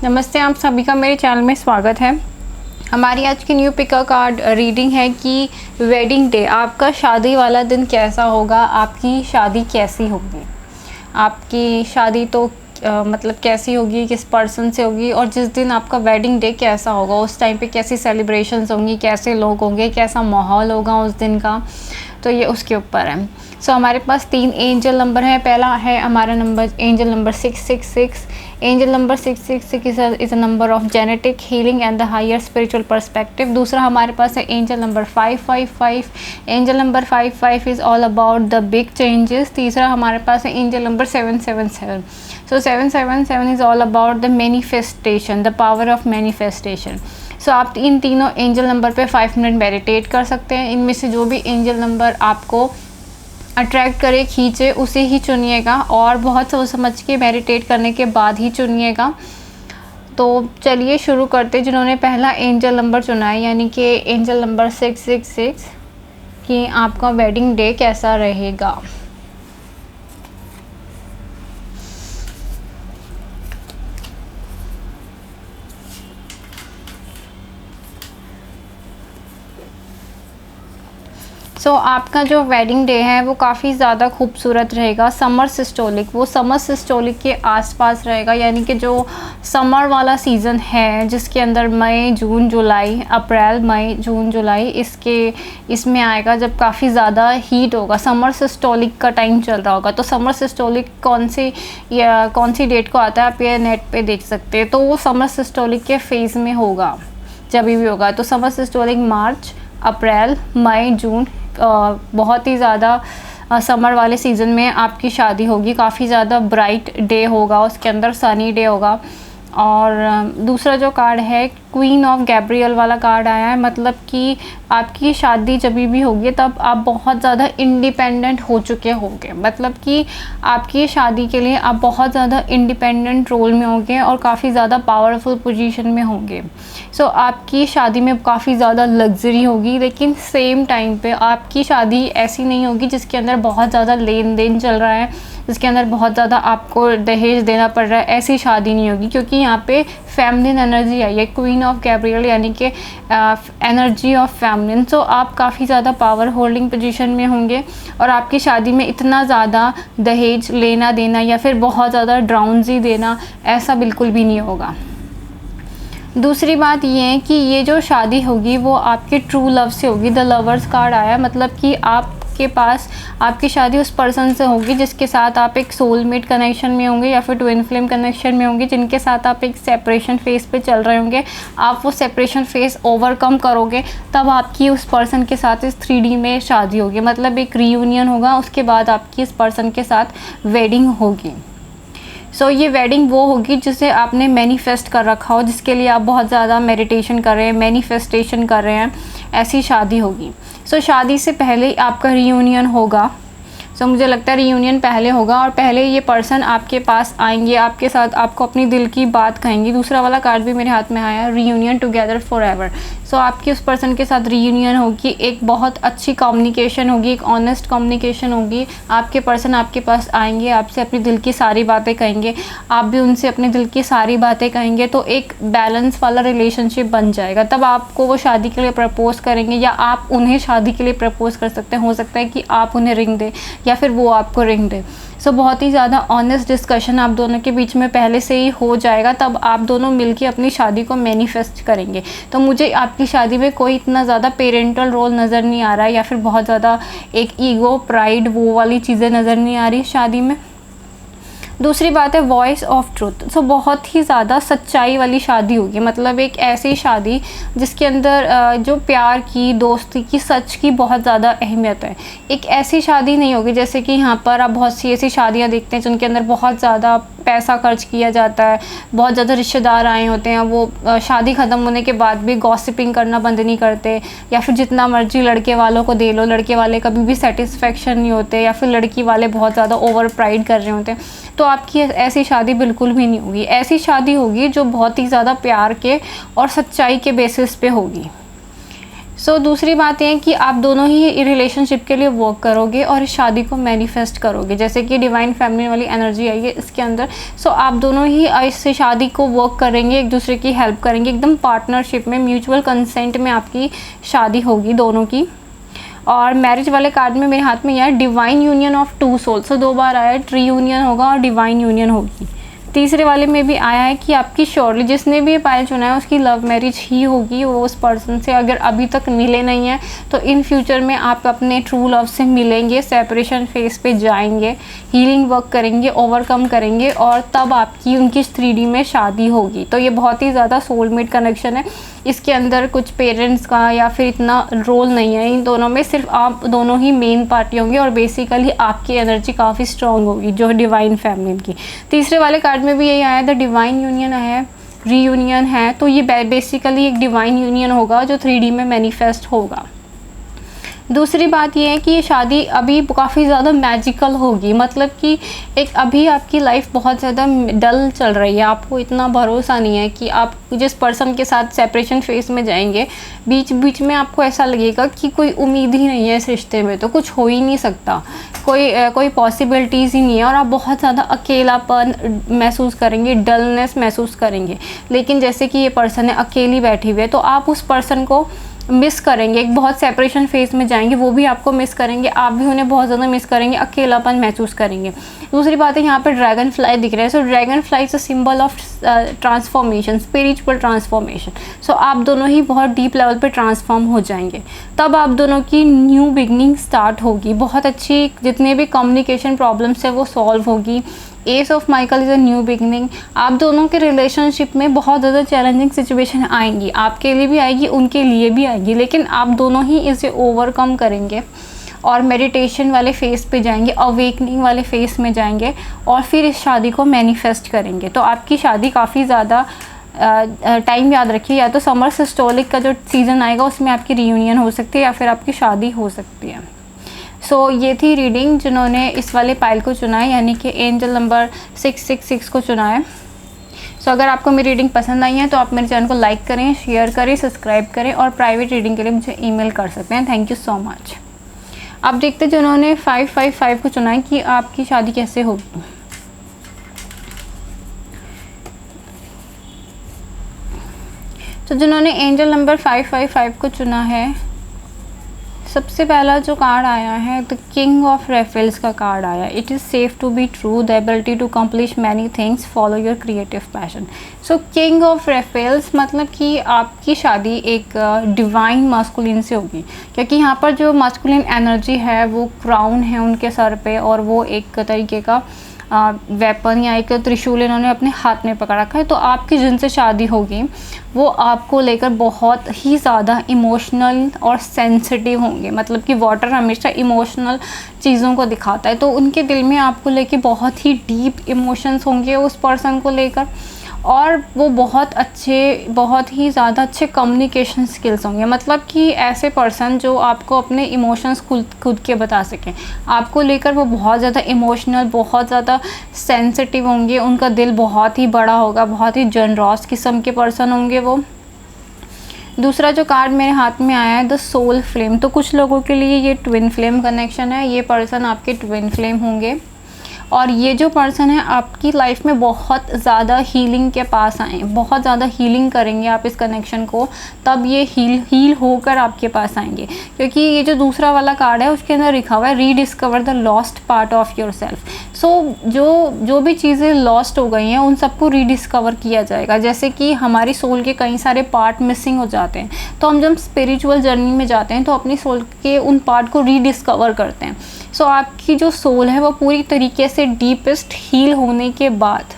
नमस्ते, आप सभी का मेरे चैनल में स्वागत है। हमारी आज की न्यू पिक कार्ड रीडिंग है कि वेडिंग डे, आपका शादी वाला दिन कैसा होगा, आपकी शादी कैसी होगी। आपकी शादी तो मतलब कैसी होगी, किस पर्सन से होगी, और जिस दिन आपका वेडिंग डे कैसा होगा, उस टाइम पे कैसी सेलिब्रेशंस होंगी, कैसे लोग होंगे, कैसा माहौल होगा उस दिन का, तो ये उसके ऊपर है। सो हमारे पास 3 एंजल नंबर है। पहला है हमारा number angel number 666। Angel number 666 is a number of genetic healing and the higher spiritual perspective. दूसरा हमारे पास है angel number 555। Angel number 55 is all about the big changes. तीसरा हमारे पास है angel number 777। So 777 is all about the manifestation, the power of manifestation. So आप इन तीनों एंजल नंबर पे 5 मिनट मेडिटेट कर सकते हैं। इनमें से जो भी एंजल नंबर आपको अट्रैक्ट करे, खींचे, उसे ही चुनिएगा और बहुत सोच समझ के मेडिटेट करने के बाद ही चुनिएगा। तो चलिए शुरू करते। जिन्होंने पहला एंजल नंबर चुना है यानी कि एंजल नंबर 666, कि आपका वेडिंग डे कैसा रहेगा। सो आपका जो वेडिंग डे है वो काफ़ी ज़्यादा खूबसूरत रहेगा। समर सिस्टोलिक, वो समर सिस्टोलिक के आसपास रहेगा, यानी कि जो समर वाला सीज़न है जिसके अंदर मई जून जुलाई, अप्रैल मई जून जुलाई इसमें आएगा, जब काफ़ी ज़्यादा हीट होगा। समर सिस्टोलिक का टाइम चल रहा होगा। तो समर सिस्टोलिक कौन सी डेट को आता है, आप ये नेट पे देख सकते हैं। तो वो समर सिस्टोलिक के फेज़ में होगा जब भी होगा। तो समर सिस्टोलिक मार्च, अप्रैल, मई, जून, बहुत ही ज़्यादा समर वाले सीज़न में आपकी शादी होगी। काफ़ी ज़्यादा ब्राइट डे होगा, उसके अंदर सनी डे होगा। और दूसरा जो कार्ड है क्वीन ऑफ गैब्रियल वाला कार्ड आया है, मतलब कि आपकी शादी जब भी होगी तब आप बहुत ज़्यादा इंडिपेंडेंट हो चुके होंगे। मतलब कि आपकी शादी के लिए आप बहुत ज़्यादा इंडिपेंडेंट रोल में होंगे और काफ़ी ज़्यादा पावरफुल पोजीशन में होंगे। सो आपकी शादी में काफ़ी ज़्यादा लग्जरी होगी, लेकिन सेम टाइम पे आपकी शादी ऐसी नहीं होगी जिसके अंदर बहुत ज़्यादा लेन देन चल रहा है, जिसके अंदर बहुत ज़्यादा आपको दहेज देना पड़ रहा है। ऐसी शादी नहीं होगी, क्योंकि यहाँ पे फेमिनिन एनर्जी आई है, क्वीन ऑफ गैब्रियल यानी कि एनर्जी ऑफ फेमिनिन। सो आप काफ़ी ज़्यादा पावर होल्डिंग पोजीशन में होंगे और आपकी शादी में इतना ज़्यादा दहेज लेना देना या फिर बहुत ज़्यादा ड्राउन्जी देना, ऐसा बिल्कुल भी नहीं होगा। दूसरी बात ये है कि ये जो शादी होगी वो आपके ट्रू लव से होगी। द लवर्स कार्ड आया, मतलब कि आपके पास आपकी शादी उस पर्सन से होगी जिसके साथ आप एक सोलमेट कनेक्शन में होंगे या फिर ट्विन फ्लेम कनेक्शन में होंगे, जिनके साथ आप एक सेपरेशन फेस पे चल रहे होंगे। आप वो सेपरेशन फेस ओवरकम करोगे तब आपकी उस पर्सन के साथ इस 3D में शादी होगी, मतलब एक रीयूनियन होगा। उसके बाद आपकी इस पर्सन के साथ वेडिंग होगी। सो ये वेडिंग वो होगी जिसे आपने मैनिफेस्ट कर रखा हो, जिसके लिए आप बहुत ज़्यादा मेडिटेशन कर रहे हैं, मैनिफेस्टेशन कर रहे हैं, ऐसी शादी होगी। सो शादी से पहले आपका रीयूनियन होगा। सो मुझे लगता है रीयूनियन पहले होगा और पहले ये पर्सन आपके पास आएंगे, आपके साथ आपको अपनी दिल की बात कहेंगी। दूसरा वाला कार्ड भी मेरे हाथ में आया, रीयूनियन टुगेदर फॉर एवर। सो आपकी उस पर्सन के साथ रीयूनियन होगी, एक बहुत अच्छी कम्युनिकेशन होगी, एक ऑनेस्ट कम्युनिकेशन होगी। आपके पर्सन आपके पास आएंगे, आपसे अपनी दिल की सारी बातें कहेंगे, आप भी उनसे अपने दिल की सारी बातें कहेंगे। तो एक बैलेंस वाला रिलेशनशिप बन जाएगा। तब आपको वो शादी के लिए प्रपोज़ करेंगे या आप उन्हें शादी के लिए प्रपोज़ कर सकते हैं। हो सकता है कि आप उन्हें रिंग दें या फिर वो आपको रिंग दे। सो बहुत ही ज़्यादा ऑनेस्ट डिस्कशन आप दोनों के बीच में पहले से ही हो जाएगा। तब आप दोनों मिलके अपनी शादी को मैनिफेस्ट करेंगे। तो मुझे आपकी शादी में कोई इतना ज़्यादा पेरेंटल रोल नज़र नहीं आ रहा है या फिर बहुत ज़्यादा एक ईगो, प्राइड, वो वाली चीज़ें नज़र नहीं आ रही शादी में। दूसरी बात है वॉइस ऑफ ट्रूथ। सो बहुत ही ज़्यादा सच्चाई वाली शादी होगी, मतलब एक ऐसी शादी जिसके अंदर जो प्यार की, दोस्ती की, सच की बहुत ज़्यादा अहमियत है। एक ऐसी शादी नहीं होगी जैसे कि यहाँ पर आप बहुत सी ऐसी शादियाँ देखते हैं जिनके अंदर बहुत ज़्यादा पैसा खर्च किया जाता है, बहुत ज़्यादा रिश्तेदार आए होते हैं, वो शादी ख़त्म होने के बाद भी गॉसिपिंग करना बंद नहीं करते, या फिर जितना मर्जी लड़के वालों को दे लो, लड़के वाले कभी भी सेटिस्फेक्शन नहीं होते, या फिर लड़की वाले बहुत ज़्यादा ओवर प्राइड कर रहे होते हैं। तो आपकी ऐसी शादी बिल्कुल भी नहीं होगी। ऐसी शादी होगी जो बहुत ही ज़्यादा प्यार के और सच्चाई के बेसिस पे होगी। दूसरी बात ये है कि आप दोनों ही रिलेशनशिप के लिए वर्क करोगे और इस शादी को मैनिफेस्ट करोगे, जैसे कि डिवाइन फैमिली वाली एनर्जी आई है इसके अंदर। आप दोनों ही इस शादी को वर्क करेंगे, एक दूसरे की हेल्प करेंगे, एकदम पार्टनरशिप में, म्यूचुअल कंसेंट में आपकी शादी होगी दोनों की। और मैरिज वाले कार्ड में मेरे हाथ में यह है divine union of two souls, दो बार आया है, ट्री यूनियन होगा और डिवाइन यूनियन होगी। तीसरे वाले में भी आया है कि आपकी श्योरली जिसने भी ये पायल चुना है उसकी लव मैरिज ही होगी वो उस पर्सन से, अगर अभी तक मिले नहीं हैं तो इन फ्यूचर में आप अपने ट्रू लव से मिलेंगे, सेपरेशन फेस पे जाएंगे, हीलिंग वर्क करेंगे, ओवरकम करेंगे और तब आपकी उनकी 3D में शादी होगी। तो ये बहुत ही ज़्यादा सोलमेट कनेक्शन है, इसके अंदर कुछ पेरेंट्स का या फिर इतना रोल नहीं है, इन दोनों में सिर्फ आप दोनों ही मेन पार्टी होंगे और बेसिकली आपकी एनर्जी काफ़ी स्ट्रॉन्ग होगी जो डिवाइन फैमिली की। तीसरे वाले कार्ड में भी यही आया, द डिवाइन यूनियन है, रीयूनियन है, तो ये बेसिकली एक डिवाइन यूनियन होगा जो 3D में मैनिफेस्ट होगा। दूसरी बात ये है कि ये शादी अभी काफ़ी ज़्यादा मैजिकल होगी, मतलब कि एक अभी आपकी लाइफ बहुत ज़्यादा डल चल रही है, आपको इतना भरोसा नहीं है कि आप जिस पर्सन के साथ सेपरेशन फेस में जाएंगे बीच बीच में आपको ऐसा लगेगा कि कोई उम्मीद ही नहीं है इस रिश्ते में, तो कुछ हो ही नहीं सकता, कोई पॉसिबिलिटीज़ ही नहीं है और आप बहुत ज़्यादा अकेलापन महसूस करेंगे, डलनेस महसूस करेंगे। लेकिन जैसे कि ये पर्सन है अकेली बैठी हुई है तो आप उस पर्सन को मिस करेंगे, एक बहुत सेपरेशन फेज में जाएंगे, वो भी आपको मिस करेंगे, आप भी उन्हें बहुत ज़्यादा मिस करेंगे, अकेलापन महसूस करेंगे। दूसरी बात है यहाँ पर ड्रैगन फ्लाई दिख रहा है, dragon fly is a symbol of transformation, spiritual transformation. आप दोनों ही बहुत डीप लेवल पे ट्रांसफॉर्म हो जाएंगे, तब आप दोनों की न्यू बिगनिंग स्टार्ट होगी, बहुत अच्छी, जितने भी कम्युनिकेशन प्रॉब्लम्स है वो सॉल्व होगी। S of Michael is a new beginning. आप दोनों के रिलेशनशिप में बहुत ज़्यादा चैलेंजिंग सिचुएशन आएंगी, आपके लिए भी आएगी, उनके लिए भी आएगी, लेकिन आप दोनों ही इसे ओवरकम करेंगे और मेडिटेशन वाले फेस पे जाएंगे, अवेकनिंग वाले फेस में जाएंगे और फिर इस शादी को मैनिफेस्ट करेंगे। तो आपकी शादी काफ़ी ज़्यादा टाइम याद रखिए, या तो समर सिस्टोलिक का जो सीज़न आएगा उसमें आपकी रीयूनियन हो सकती है या फिर आपकी शादी हो सकती है। ये थी रीडिंग जिन्होंने इस वाले पाइल को चुना है, यानी कि एंजल नंबर 666 को चुना है। अगर आपको मेरी रीडिंग पसंद आई है तो आप मेरे चैनल को लाइक करें, शेयर करें, सब्सक्राइब करें और प्राइवेट रीडिंग के लिए मुझे ईमेल कर सकते हैं। Thank you so much. अब देखते हैं जिन्होंने 555 को चुना है कि आपकी शादी कैसे होगी। जिन्होंने एंजल नंबर 555 को चुना है, सबसे पहला जो कार्ड आया है द किंग ऑफ रेफेल्स का कार्ड आया। It is safe to be true, the ability to complete many things, follow your creative passion. King of रेफेल्स मतलब कि आपकी शादी एक डिवाइन मास्कुलिन से होगी, क्योंकि यहाँ पर जो मास्कुलिन एनर्जी है वो क्राउन है उनके सर पे और वो एक तरीके का वेपन या एक त्रिशूल इन्होंने अपने हाथ में पकड़ रखा है। तो आपकी जिनसे शादी होगी वो आपको लेकर बहुत ही ज़्यादा इमोशनल और सेंसिटिव होंगे, मतलब कि वाटर हमेशा इमोशनल चीज़ों को दिखाता है, तो उनके दिल में आपको लेकर बहुत ही डीप इमोशंस होंगे उस पर्सन को लेकर, और वो बहुत ही ज़्यादा अच्छे कम्युनिकेशन स्किल्स होंगे, मतलब कि ऐसे पर्सन जो आपको अपने इमोशंस खुद के बता सकें, आपको लेकर वो बहुत ज़्यादा इमोशनल, बहुत ज़्यादा सेंसिटिव होंगे, उनका दिल बहुत ही बड़ा होगा, बहुत ही जनरस किस्म के पर्सन होंगे वो। दूसरा जो कार्ड मेरे हाथ में आया है द सोल फ्लेम, तो कुछ लोगों के लिए ये ट्विन फ्लेम कनेक्शन है, ये पर्सन आपके ट्विन फ्लेम होंगे और ये जो पर्सन है आपकी लाइफ में बहुत ज़्यादा हीलिंग के पास आए, बहुत ज़्यादा हीलिंग करेंगे आप इस कनेक्शन को, तब ये हील होकर आपके पास आएंगे, क्योंकि ये जो दूसरा वाला कार्ड है उसके अंदर लिखा हुआ है rediscover the lost part of your self. जो भी चीज़ें लॉस्ट हो गई हैं उन सबको रीडिस्कवर किया जाएगा, जैसे कि हमारी सोल के कई सारे पार्ट मिसिंग हो जाते हैं, तो हम जब स्पिरिचुअल जर्नी में जाते हैं तो अपनी सोल के उन पार्ट को रीडिस्कवर करते हैं। आपकी जो सोल है वो पूरी तरीके से डीपेस्ट हील होने के बाद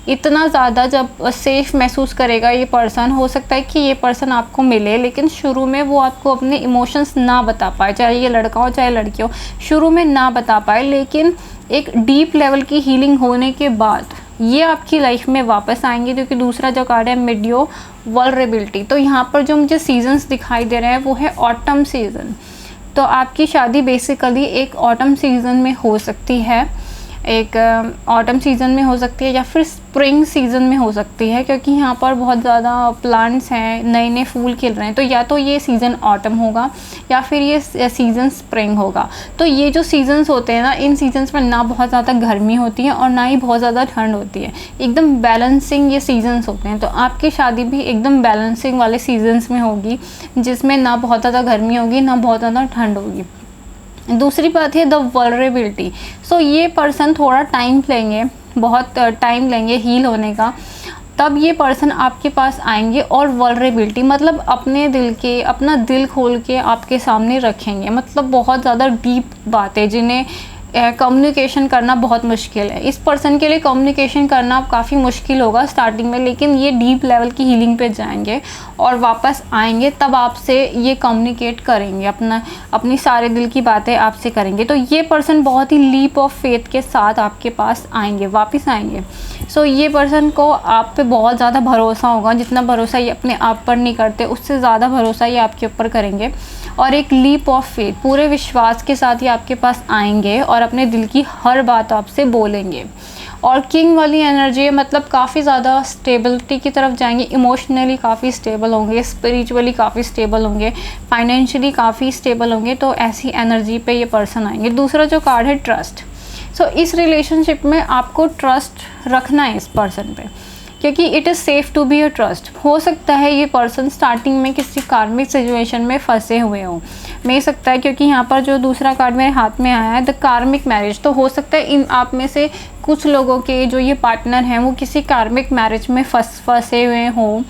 इतना ज़्यादा जब सेफ़ महसूस करेगा ये पर्सन, हो सकता है कि ये पर्सन आपको मिले लेकिन शुरू में वो आपको अपने इमोशंस ना बता पाए, चाहे ये लड़का हो चाहे लड़की हो, शुरू में ना बता पाए, लेकिन एक डीप लेवल की हीलिंग होने के बाद ये आपकी लाइफ में वापस आएंगे। क्योंकि दूसरा जो कार्ड है मिडियो वल्नरेबिलिटी, तो यहाँ पर जो मुझे सीजन्स दिखाई दे रहे हैं वो है ऑटम सीज़न, तो आपकी शादी बेसिकली एक ऑटम सीज़न में हो सकती है। एक ऑटम सीज़न में हो सकती है या फिर स्प्रिंग सीज़न में हो सकती है, क्योंकि यहाँ पर बहुत ज़्यादा प्लांट्स हैं, नए नए फूल खिल रहे हैं। तो या तो ये सीज़न ऑटम होगा या फिर ये सीज़न स्प्रिंग होगा। तो ये जो सीज़न्स होते हैं ना, इन सीज़न्स में ना बहुत ज़्यादा गर्मी होती है और ना ही बहुत ज़्यादा ठंड होती है, एकदम बैलेंसिंग ये सीज़न्स होते हैं। तो आपकी शादी भी एकदम बैलेंसिंग वाले सीज़न्स में होगी, जिसमें ना बहुत ज़्यादा गर्मी होगी ना बहुत ज़्यादा ठंड होगी। दूसरी बात है द वल्नरेबिलिटी। सो ये पर्सन थोड़ा टाइम लेंगे, बहुत टाइम लेंगे हील होने का, तब ये पर्सन आपके पास आएंगे और वल्नरेबिलिटी मतलब अपने दिल के, अपना दिल खोल के आपके सामने रखेंगे। मतलब बहुत ज़्यादा डीप बातें जिन्हें कम्युनिकेशन करना बहुत मुश्किल है। इस पर्सन के लिए कम्युनिकेशन करना काफ़ी मुश्किल होगा स्टार्टिंग में, लेकिन ये डीप लेवल की हीलिंग पे जाएंगे और वापस आएंगे, तब आपसे ये कम्युनिकेट करेंगे, अपनी सारे दिल की बातें आपसे करेंगे। तो ये पर्सन बहुत ही लीप ऑफ फेथ के साथ आपके पास आएंगे, वापस आएंगे। सो ये पर्सन को आप पे बहुत ज़्यादा भरोसा होगा, जितना भरोसा ये अपने आप पर नहीं करते उससे ज़्यादा भरोसा ये आपके ऊपर करेंगे, और एक लीप ऑफ फेथ, पूरे विश्वास के साथ ये आपके पास आएंगे और अपने दिल की हर बात आपसे बोलेंगे। और किंग वाली एनर्जी मतलब काफ़ी ज़्यादा स्टेबिलिटी की तरफ जाएंगे, इमोशनली काफ़ी स्टेबल होंगे, स्पिरिचुअली काफ़ी स्टेबल होंगे, फाइनेंशियली काफ़ी स्टेबल होंगे। तो ऐसी एनर्जी पे ये पर्सन आएंगे। दूसरा जो कार्ड है ट्रस्ट। सो इस रिलेशनशिप में आपको ट्रस्ट रखना है इस पर्सन पे, क्योंकि it is safe to be a trust. हो सकता है ये पर्सन स्टार्टिंग में किसी कार्मिक सिचुएशन में फंसे हुए हों, मिल सकता है, क्योंकि यहाँ पर जो दूसरा कार्ड मेरे हाथ में आया है द कार्मिक मैरिज, तो हो सकता है इन आप में से कुछ लोगों के जो ये पार्टनर हैं वो किसी कार्मिक मैरिज में फंसे हुए हों,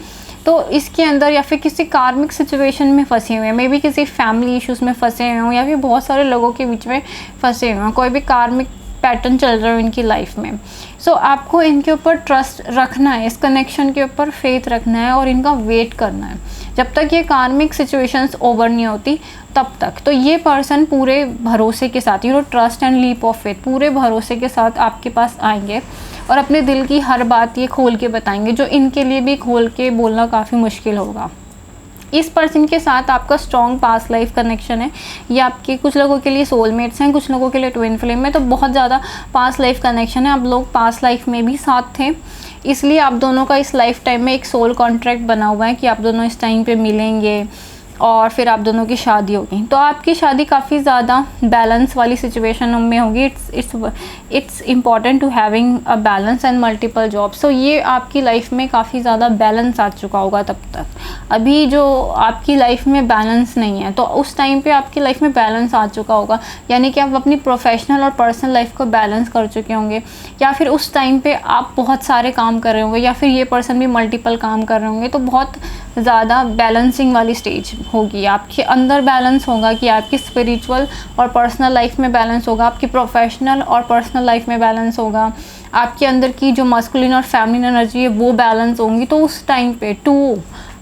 तो इसके अंदर, या फिर किसी कार्मिक सिचुएशन में फंसे हुए हैं, मे बी किसी फैमिली इश्यूज़ में फंसे हुए हों, या फिर बहुत सारे लोगों के बीच में फंसे हुए हों, कोई भी कार्मिक पैटर्न चल रहा है इनकी लाइफ में। सो आपको इनके ऊपर ट्रस्ट रखना है, इस कनेक्शन के ऊपर फेथ रखना है और इनका वेट करना है जब तक ये कार्मिक सिचुएशंस ओवर नहीं होती तब तक। तो ये पर्सन पूरे भरोसे के साथ, trust and leap of faith, पूरे भरोसे के साथ आपके पास आएंगे और अपने दिल की हर बात ये खोल के बताएंगे, जो इनके लिए भी खोल के बोलना काफ़ी मुश्किल होगा। इस पर्सन के साथ आपका स्ट्रॉन्ग पास्ट लाइफ कनेक्शन है। ये आपके कुछ लोगों के लिए सोलमेट्स हैं, कुछ लोगों के लिए ट्विन फ्लेम है, तो बहुत ज़्यादा पास्ट लाइफ कनेक्शन है। आप लोग पास्ट लाइफ में भी साथ थे, इसलिए आप दोनों का इस लाइफ टाइम में एक सोल कॉन्ट्रैक्ट बना हुआ है कि आप दोनों इस टाइम पे मिलेंगे और फिर आप दोनों की शादी होगी। तो आपकी शादी काफ़ी ज़्यादा बैलेंस वाली सिचुएशन में होगी। It's important to having a balance and multiple job. So ये आपकी लाइफ में काफ़ी ज़्यादा बैलेंस आ चुका होगा तब तक। अभी जो आपकी लाइफ में बैलेंस नहीं है, तो उस टाइम पे आपकी लाइफ में बैलेंस आ चुका होगा, यानी कि आप अपनी प्रोफेशनल और पर्सनल लाइफ को बैलेंस कर चुके होंगे, या फिर उस टाइम पे आप बहुत सारे काम कर रहे होंगे, या फिर ये पर्सन भी मल्टीपल काम कर रहे होंगे। तो बहुत ज़्यादा बैलेंसिंग वाली स्टेज होगी, आपके अंदर बैलेंस होगा कि आपकी स्पिरिचुअल और पर्सनल लाइफ में बैलेंस होगा, आपकी प्रोफेशनल और पर्सनल लाइफ में बैलेंस होगा, आपके अंदर की जो मस्कुलिन और फेमिनिन एनर्जी है वो बैलेंस होंगी। तो उस टाइम पे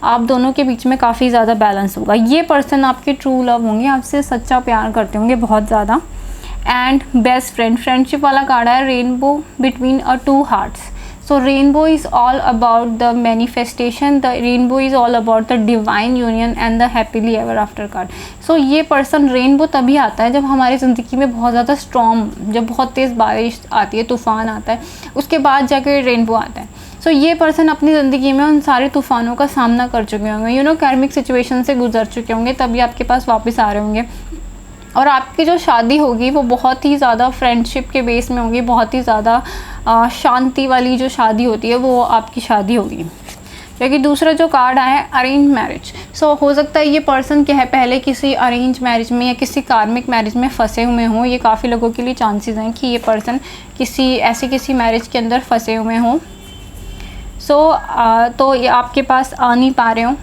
आप दोनों के बीच में काफ़ी ज़्यादा बैलेंस होगा। ये पर्सन आपके ट्रू लव होंगे, आपसे सच्चा प्यार करते होंगे बहुत ज़्यादा। एंड बेस्ट फ्रेंडशिप वाला कार्ड है rainbow between a to hearts. So rainbow is all about the manifestation, the rainbow is all about the divine union and the happily ever after card. So ये person rainbow तभी आता है जब हमारी ज़िंदगी में बहुत ज़्यादा स्टॉर्म, जब बहुत तेज़ बारिश आती है, तूफ़ान आता है, उसके बाद जाके रेनबो आता है। सो ये पर्सन अपनी ज़िंदगी में उन सारे तूफ़ानों का सामना कर चुके होंगे, कार्मिक सिचुएशन से गुजर चुके होंगे, तभी आपके पास वापस आ रहे होंगे। और आपकी जो शादी होगी वो बहुत ही ज़्यादा फ्रेंडशिप के बेस में होगी, बहुत ही ज़्यादा शांति वाली जो शादी होती है वो आपकी शादी होगी। क्योंकि दूसरा जो कार्ड आया है अरेंज मैरिज। सो हो सकता है ये पर्सन क्या है, पहले किसी अरेंज मैरिज में या किसी कार्मिक मैरिज में फंसे हुए हों। ये काफ़ी लोगों के लिए चांसेस हैं कि ये पर्सन किसी मैरिज के अंदर फंसे हुए हों। तो ये आपके पास आ नहीं पा रहे हों।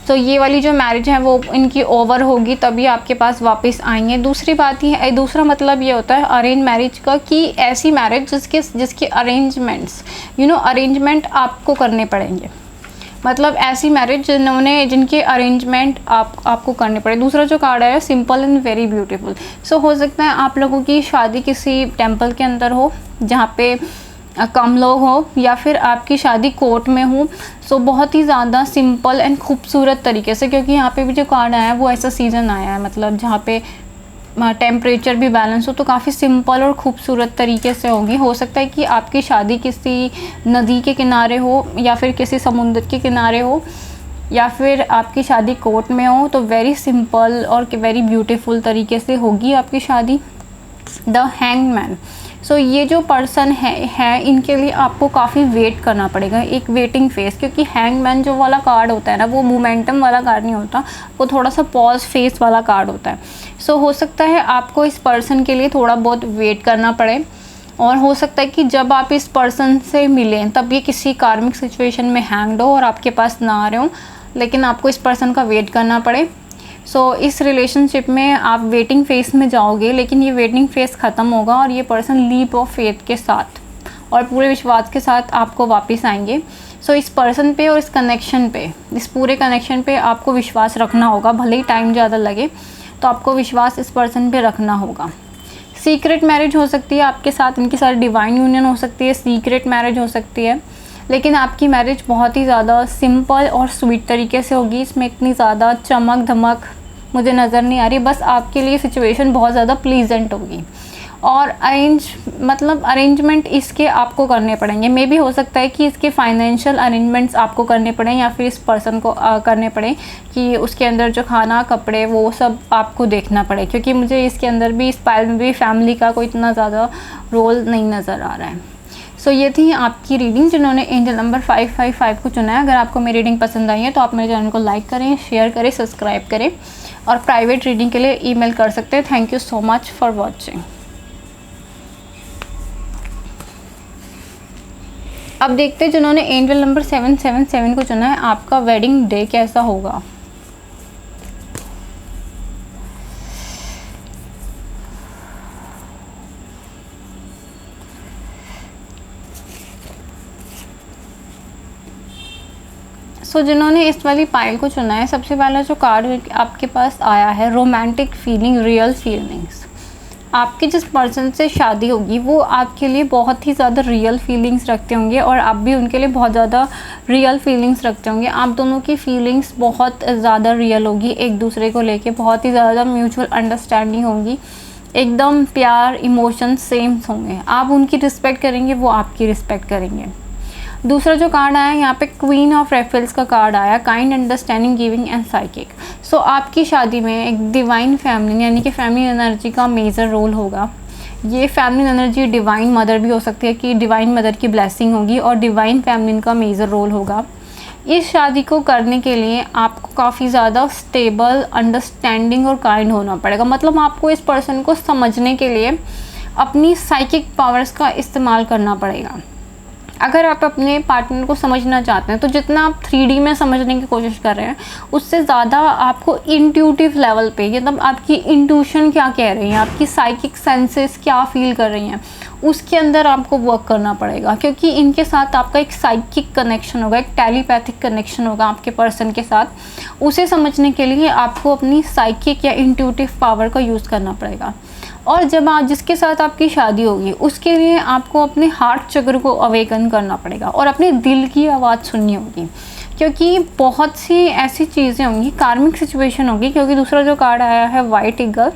तो ये वाली जो मैरिज है वो इनकी ओवर होगी, तभी आपके पास वापस आएंगे। दूसरा मतलब ये होता है अरेंज मैरिज का कि ऐसी मैरिज जिसके अरेंजमेंट्स अरेंजमेंट आपको करने पड़ेंगे। मतलब ऐसी मैरिज जिनके अरेंजमेंट आपको करने पड़े। दूसरा जो कार्ड है सिंपल एंड वेरी ब्यूटीफुल। सो हो सकता है आप लोगों की शादी किसी टेम्पल के अंदर हो जहाँ पे कम लोग हो, या फिर आपकी शादी कोर्ट में हो। सो बहुत ही ज़्यादा सिंपल एंड खूबसूरत तरीके से, क्योंकि यहाँ पे भी जो कार्ड आया है वो ऐसा सीज़न आया है, मतलब जहाँ पे टेम्परेचर भी बैलेंस हो, तो काफ़ी सिंपल और ख़ूबसूरत तरीके से होगी। हो सकता है कि आपकी शादी किसी नदी के किनारे हो या फिर किसी समुद्र के किनारे हो या फिर आपकी शादी कोर्ट में हो, तो वेरी सिंपल और वेरी ब्यूटीफुल तरीके से होगी आपकी शादी। द हैंगमैन, सो ये जो पर्सन है इनके लिए आपको काफ़ी वेट करना पड़ेगा, एक वेटिंग फेस, क्योंकि हैंगमैन जो वाला कार्ड होता है ना, वो मोमेंटम वाला कार्ड नहीं होता, वो थोड़ा सा पॉज फेस वाला कार्ड होता है। सो हो सकता है आपको इस पर्सन के लिए थोड़ा बहुत वेट करना पड़े, और हो सकता है कि जब आप इस पर्सन से मिलें तब ये किसी कार्मिक सिचुएशन में हैंग्ड हो और आपके पास ना आ रहे हो, लेकिन आपको इस पर्सन का वेट करना पड़े। सो इस रिलेशनशिप में आप वेटिंग फेस में जाओगे, लेकिन ये वेटिंग फेस ख़त्म होगा और ये पर्सन लीप ऑफ फेथ के साथ और पूरे विश्वास के साथ आपको वापस आएंगे। सो इस पर्सन पे और इस कनेक्शन पे, इस पूरे कनेक्शन पे आपको विश्वास रखना होगा, भले ही टाइम ज़्यादा लगे, तो आपको विश्वास इस पर्सन पे रखना होगा। सीक्रेट मैरिज हो सकती है आपके साथ, इनके साथ डिवाइन यूनियन हो सकती है, सीक्रेट मैरिज हो सकती है, लेकिन आपकी मैरिज बहुत ही ज़्यादा सिंपल और स्वीट तरीके से होगी। इसमें इतनी ज़्यादा चमक धमक मुझे नज़र नहीं आ रही, बस आपके लिए सिचुएशन बहुत ज़्यादा प्लीजेंट होगी। और अरेंजमेंट इसके आपको करने पड़ेंगे। मे भी हो सकता है कि इसके फाइनेंशियल अरेंजमेंट्स आपको करने पड़ें या फिर इस पर्सन को करने पड़े, कि उसके अंदर जो खाना कपड़े वो सब आपको देखना पड़े, क्योंकि मुझे इसके अंदर भी, इस पाइल में भी फैमिली का कोई इतना ज़्यादा रोल नहीं नज़र आ रहा है। सो ये थी आपकी रीडिंग जिन्होंने एंजल नंबर 555 को चुना है। अगर आपको मेरी रीडिंग पसंद आई है तो आप मेरे चैनल को लाइक करें, शेयर करें, सब्सक्राइब करें, और प्राइवेट रीडिंग के लिए ईमेल कर सकते हैं। Thank you so much for watching. अब देखते हैं जिन्होंने एंजल नंबर 777 को चुना है, आपका वेडिंग डे कैसा होगा। जिन्होंने इस वाली पाइल को चुना है, सबसे पहला जो कार्ड आपके पास आया है, रोमांटिक फीलिंग, रियल फीलिंग्स। आपकी जिस पर्सन से शादी होगी वो आपके लिए बहुत ही ज़्यादा रियल फीलिंग्स रखते होंगे और आप भी उनके लिए बहुत ज़्यादा रियल फीलिंग्स रखते होंगे। आप दोनों की फीलिंग्स बहुत ज़्यादा रियल होगी, एक दूसरे को लेके बहुत ही ज़्यादा म्यूचुअल अंडरस्टैंडिंग होगी, एकदम प्यार इमोशंस सेम होंगे। आप उनकी रिस्पेक्ट करेंगे, वो आपकी रिस्पेक्ट करेंगे। दूसरा जो कार्ड आया यहाँ पे क्वीन ऑफ रेफल्स का कार्ड आया, kind, understanding, giving and psychic. So आपकी शादी में एक डिवाइन फैमिली यानी कि फैमिली एनर्जी का मेजर रोल होगा। ये फैमिली एनर्जी डिवाइन मदर भी हो सकती है कि डिवाइन मदर की ब्लेसिंग होगी और डिवाइन फैमिली का मेजर रोल होगा। इस शादी को करने के लिए आपको काफ़ी ज़्यादा स्टेबल, अंडरस्टैंडिंग और काइंड होना पड़ेगा। मतलब आपको इस पर्सन को समझने के लिए अपनी साइकिक पावर्स का इस्तेमाल करना पड़ेगा। अगर आप अपने पार्टनर को समझना चाहते हैं तो जितना आप 3D में समझने की कोशिश कर रहे हैं उससे ज़्यादा आपको इंट्यूटिव लेवल पे, मतलब आपकी इंट्यूशन क्या कह रही है, आपकी साइकिक सेंसेस क्या फील कर रही हैं, उसके अंदर आपको वर्क करना पड़ेगा। क्योंकि इनके साथ आपका एक साइकिक कनेक्शन होगा, एक टेलीपैथिक कनेक्शन होगा आपके पर्सन के साथ। उसे समझने के लिए आपको अपनी साइकिक या इंट्यूटिव पावर का यूज़ करना पड़ेगा। और जब आप जिसके साथ आपकी शादी होगी उसके लिए आपको अपने हार्ट चक्र को अवेकन करना पड़ेगा और अपने दिल की आवाज़ सुननी होगी, क्योंकि बहुत सी ऐसी चीज़ें होंगी, कार्मिक सिचुएशन होगी। क्योंकि दूसरा जो कार्ड आया है white eagle,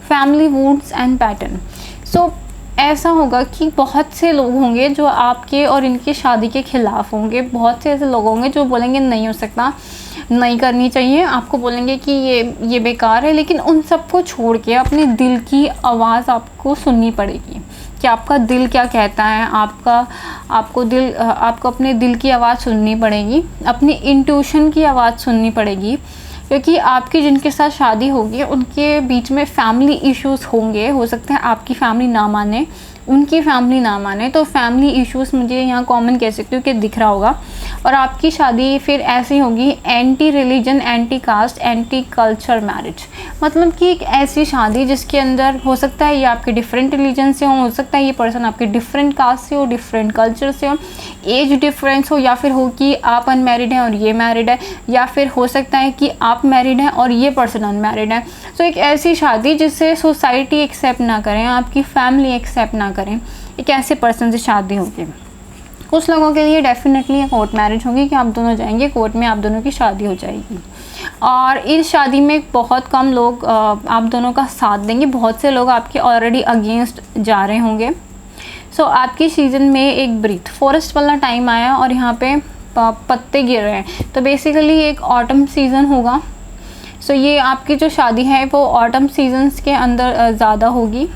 family woods and pattern. So ऐसा होगा कि बहुत से लोग होंगे जो आपके और इनकी शादी के ख़िलाफ़ होंगे। बहुत से ऐसे लोग होंगे जो बोलेंगे नहीं हो सकता, नहीं करनी चाहिए, आपको बोलेंगे कि ये बेकार है। लेकिन उन सबको छोड़ के अपने दिल की आवाज़ आपको सुननी पड़ेगी कि आपका दिल क्या कहता है। आपको अपने दिल की आवाज़ सुननी पड़ेगी, अपनी इंट्यूशन की आवाज़ सुननी पड़ेगी। क्योंकि आपकी जिनके साथ शादी होगी उनके बीच में फैमिली इश्यूज़ होंगे। हो सकता है आपकी फैमिली ना माने, उनकी फैमिली ना माने, तो फैमिली इश्यूज़ मुझे यहाँ कॉमन कह सकती हूँ कि दिख रहा होगा। और आपकी शादी फिर ऐसी होगी anti religion, anti cast, anti culture marriage. मतलब कि एक ऐसी शादी जिसके अंदर हो सकता है ये आपके डिफरेंट रिलीजन से हो सकता है ये पर्सन आपके डिफरेंट कास्ट से हो, डिफरेंट कल्चर से हो, एज डिफरेंस हो, या फिर हो कि आप अनमैरिड हैं और ये मैरिड है, या फिर हो सकता है कि आप मैरिड हैं और ये पर्सन अनमैरिड है। तो एक ऐसी शादी जिसे सोसाइटी एक्सेप्ट ना करें, आपकी फैमिली एक्सेप्ट ना करें, एक ऐसे पर्सन से शादी होगी। कुछ लोगों के लिए डेफिनेटली कोर्ट मैरिज होगी कि आप दोनों जाएंगे कोर्ट में, आप दोनों की शादी हो जाएगी। और इस शादी में बहुत कम लोग आप दोनों का साथ देंगे, बहुत से लोग आपके ऑलरेडी अगेंस्ट जा रहे होंगे। सो आपकी सीज़न में एक ब्रीथ फॉरेस्ट वाला टाइम आया और यहाँ पे पत्ते गिर रहे हैं, तो बेसिकली एक ऑटम सीज़न होगा। सो ये आपकी जो शादी है वो ऑटम सीजन्स के अंदर ज़्यादा होगी,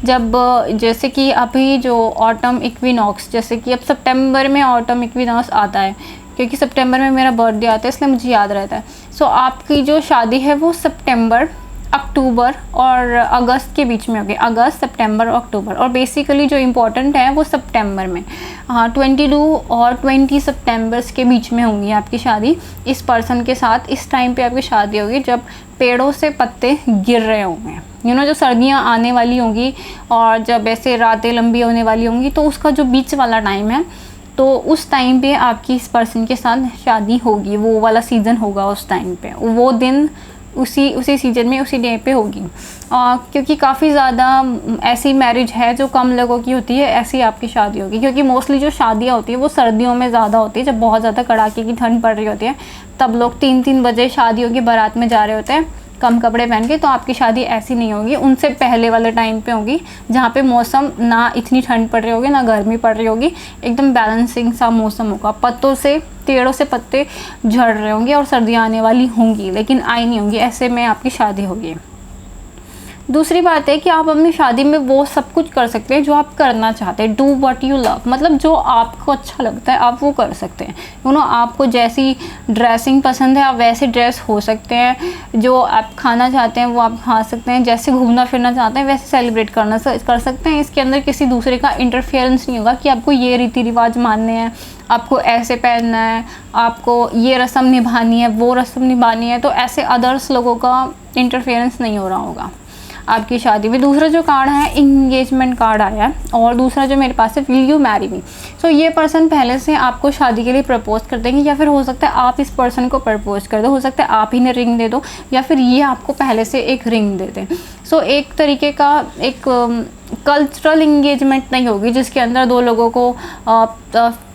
जब जैसे कि अभी जो ऑटम इक्विनॉक्स, जैसे कि अब सितंबर में ऑटम इक्विनॉक्स आता है, क्योंकि सितंबर में मेरा बर्थडे आता है इसलिए मुझे याद रहता है। सो आपकी जो शादी है वो सितंबर, अक्टूबर और अगस्त के बीच में होगी, अगस्त, सितंबर और अक्टूबर। और बेसिकली जो इम्पोर्टेंट है वो सितंबर में, हाँ 22 और 20 सितंबर के बीच में होंगी आपकी शादी इस पर्सन के साथ। इस टाइम पे आपकी शादी होगी जब पेड़ों से पत्ते गिर रहे होंगे, जो सर्दियाँ आने वाली होंगी और जब ऐसे रातें लंबी होने वाली होंगी, तो उसका जो बीच वाला टाइम है, तो उस टाइम पे आपकी इस पर्सन के साथ शादी होगी, वो वाला सीज़न होगा उस टाइम पे, वो दिन उसी सीजन में उसी डे पे होगी। क्योंकि काफ़ी ज़्यादा ऐसी मैरिज है जो कम लोगों की होती है, ऐसी आपकी शादी होगी। क्योंकि मोस्टली जो शादियाँ होती है वो सर्दियों में ज़्यादा होती है, जब बहुत ज़्यादा कड़ाके की ठंड पड़ रही होती है, तब लोग 3-3 बजे शादियों की बारात में जा रहे होते हैं कम कपड़े पहन के। तो आपकी शादी ऐसी नहीं होगी, उनसे पहले वाले टाइम पे होगी जहाँ पे मौसम ना इतनी ठंड पड़ रही होगी ना गर्मी पड़ रही होगी, एकदम बैलेंसिंग सा मौसम होगा। पत्तों से, पेड़ों से पत्ते झड़ रहे होंगे और सर्दियाँ आने वाली होंगी लेकिन आई नहीं होंगी, ऐसे में आपकी शादी होगी। दूसरी बात है कि आप अपनी शादी में वो सब कुछ कर सकते हैं जो आप करना चाहते हैं, डू व्हाट यू लव, मतलब जो आपको अच्छा लगता है आप वो कर सकते हैं। आपको जैसी ड्रेसिंग पसंद है आप वैसे ड्रेस हो सकते हैं, जो आप खाना चाहते हैं वो आप खा सकते हैं, जैसे घूमना फिरना चाहते हैं वैसे सेलिब्रेट कर सकते हैं। इसके अंदर किसी दूसरे का इंटरफेरेंस नहीं होगा कि आपको ये रीति रिवाज मानने हैं, आपको ऐसे पहनना है, आपको ये रस्म निभानी है, वो रस्म निभानी है, तो ऐसे अदर्स लोगों का इंटरफेरेंस नहीं हो रहा होगा आपकी शादी में। दूसरा जो कार्ड है इंगेजमेंट कार्ड आया, और दूसरा जो मेरे पास है विल यू मैरी मी। सो ये पर्सन पहले से आपको शादी के लिए प्रपोज कर देंगे, या फिर हो सकता है आप इस पर्सन को प्रपोज कर दो, हो सकता है आप ही ने रिंग दे दो, या फिर ये आपको पहले से एक रिंग दे दें। सो एक तरीके का एक कल्चरल इंगेजमेंट नहीं होगी जिसके अंदर दो लोगों को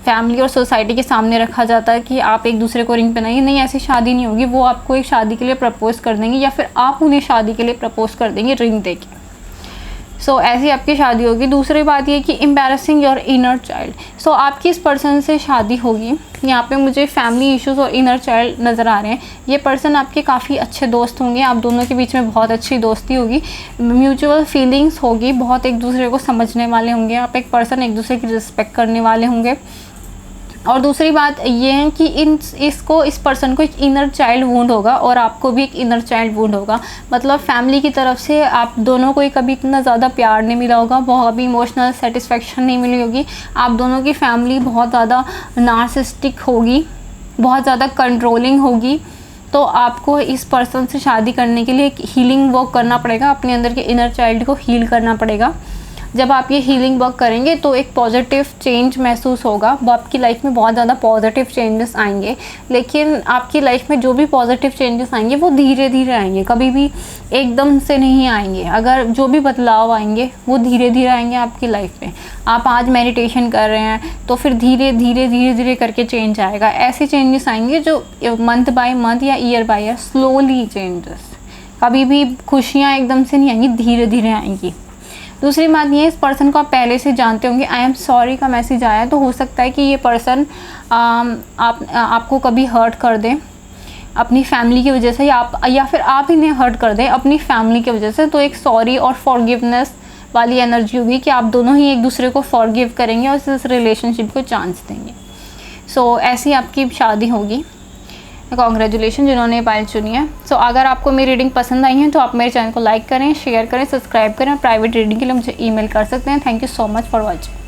फैमिली और सोसाइटी के सामने रखा जाता है कि आप एक दूसरे को रिंग पहनाइए, नहीं ऐसी शादी नहीं होगी। वो आपको एक शादी के लिए प्रपोज कर देंगे या फिर आप उन्हें शादी के लिए प्रपोज कर देंगे रिंग देके। सो ऐसी आपकी शादी होगी। दूसरी बात ये कि एम्बैरेसिंग योर इनर चाइल्ड। सो आपकी इस पर्सन से शादी होगी, यहाँ पे मुझे फैमिली इश्यूज और इनर चाइल्ड नज़र आ रहे हैं। ये पर्सन आपके काफ़ी अच्छे दोस्त होंगे, आप दोनों के बीच में बहुत अच्छी दोस्ती होगी, म्यूचुअल फीलिंग्स होगी, बहुत एक दूसरे को समझने वाले होंगे, आप एक पर्सन एक दूसरे की रिस्पेक्ट करने वाले होंगे। और दूसरी बात ये है कि इस पर्सन को एक इनर चाइल्ड वुंड होगा और आपको भी एक इनर चाइल्ड वुंड होगा। मतलब फैमिली की तरफ से आप दोनों को कभी इतना ज़्यादा प्यार नहीं मिला होगा, बहुत भी इमोशनल सेटिस्फेक्शन नहीं मिली होगी। आप दोनों की फैमिली बहुत ज़्यादा नार्सिसिस्टिक होगी, बहुत ज़्यादा कंट्रोलिंग होगी। तो आपको इस पर्सन से शादी करने के लिए एक हीलिंग वर्क करना पड़ेगा, अपने अंदर के इनर चाइल्ड को हील करना पड़ेगा। जब आप ये हीलिंग वर्क करेंगे तो एक पॉजिटिव चेंज महसूस होगा, वो आपकी लाइफ में बहुत ज़्यादा पॉजिटिव चेंजेस आएंगे। लेकिन आपकी लाइफ में जो भी पॉजिटिव चेंजेस आएंगे वो धीरे धीरे आएंगे, कभी भी एकदम से नहीं आएंगे। अगर जो भी बदलाव आएंगे वो धीरे धीरे आएंगे आपकी लाइफ में। आप आज मेडिटेशन कर रहे हैं तो फिर धीरे धीरे करके चेंज आएगा। ऐसे चेंजेस आएंगे जो मंथ बाय मंथ या year by year slowly changes, कभी भी खुशियाँ एकदम से नहीं आएंगी, धीरे धीरे आएंगी। दूसरी बात ये, इस पर्सन को आप पहले से जानते होंगे। आई एम सॉरी का मैसेज आया, तो हो सकता है कि ये पर्सन आपको कभी हर्ट कर दें अपनी फैमिली की वजह से, या फिर आप इन्हें हर्ट कर दें अपनी फैमिली की वजह से। तो एक सॉरी और फॉरगिवनेस वाली एनर्जी होगी कि आप दोनों ही एक दूसरे को फॉरगिव करेंगे और इस रिलेशनशिप को चांस देंगे। सो ऐसी आपकी शादी होगी। कॉन्ग्रेचुलेशन जिन्होंने पायल चुनी है। सो अगर आपको मेरी रीडिंग पसंद आई है तो आप मेरे चैनल को लाइक करें, शेयर करें, सब्सक्राइब करें। प्राइवेट रीडिंग के लिए मुझे ईमेल कर सकते हैं। Thank you so much for watching.